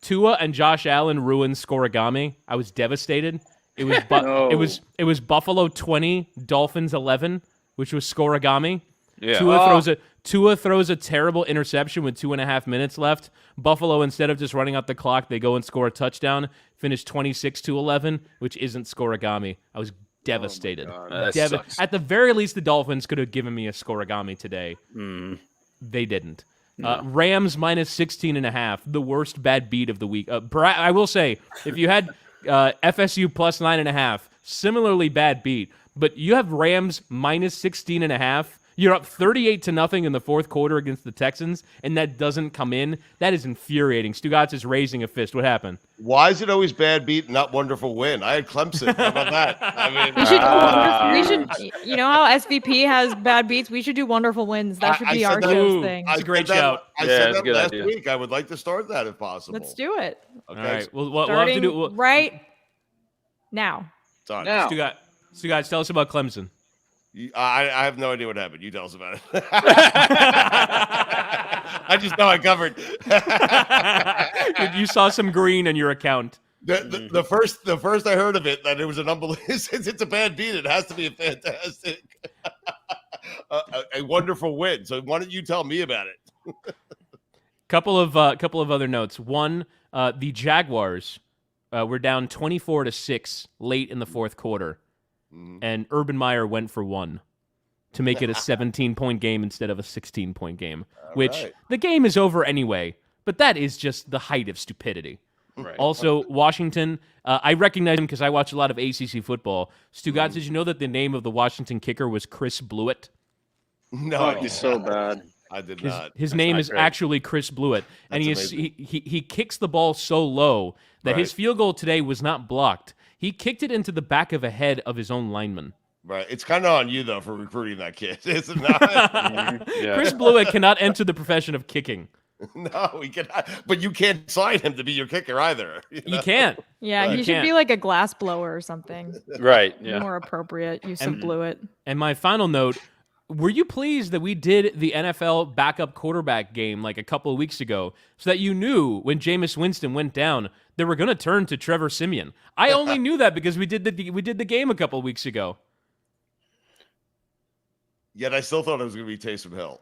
Tua and Josh Allen ruined Scorigami. I was devastated. It was it was Buffalo 20, Dolphins 11, which was Scorigami. Yeah. Tua throws a terrible interception with 2.5 minutes left. Buffalo, instead of just running out the clock, they go and score a touchdown, finish 26-11, which isn't Scorigami. I was devastated. That sucks. At the very least, the Dolphins could have given me a Scorigami today. They didn't. Rams minus 16.5, the worst bad beat of the week. I will say, if you had FSU plus 9.5, similarly bad beat, but you have Rams minus 16.5. You're up 38-0 in the fourth quarter against the Texans, and that doesn't come in. That is infuriating. Stugotz is raising a fist. What happened? Why is it always bad beat, not wonderful win? I had Clemson. How about that? I mean, we should. You know how SVP has bad beats. We should do wonderful wins. That should be our show's thing. That's a great shout. I said that last week. I would like to start that if possible. Let's do it. Okay. All right. We'll have to do right now. Done. Now. Stugotz, tell us about Clemson. I have no idea what happened. You tell us about it. I just know I covered. You saw some green in your account. The first I heard of it, that it was an unbelievable. Since it's a bad beat, it has to be a fantastic, a wonderful win. So why don't you tell me about it? Couple of other notes. One, the Jaguars were down 24-6 late in the fourth quarter. And Urban Meyer went for one to make it a 17-point game instead of a 16-point game, which the game is over anyway, but that is just the height of stupidity. Right. Also, Washington, I recognize him because I watch a lot of ACC football. Stugotz, did you know that the name of the Washington kicker was Chris Blewett? No, He's so bad. I did not. His name is actually Chris Blewett, and he kicks the ball so low that his field goal today was not blocked. He kicked it into the back of a head of his own lineman. Right. It's kind of on you, though, for recruiting that kid, is it not? Chris Blewett cannot enter the profession of kicking. No, he cannot. But you can't sign him to be your kicker either. You can't. Yeah, he should be like a glass blower or something. Right. Yeah. More appropriate. Use some Blewett. And my final note, were you pleased that we did the NFL backup quarterback game like a couple of weeks ago so that you knew when Jameis Winston went down they were going to turn to Trevor Siemian? I only knew that because we did the game a couple of weeks ago. Yet I still thought it was going to be Taysom Hill.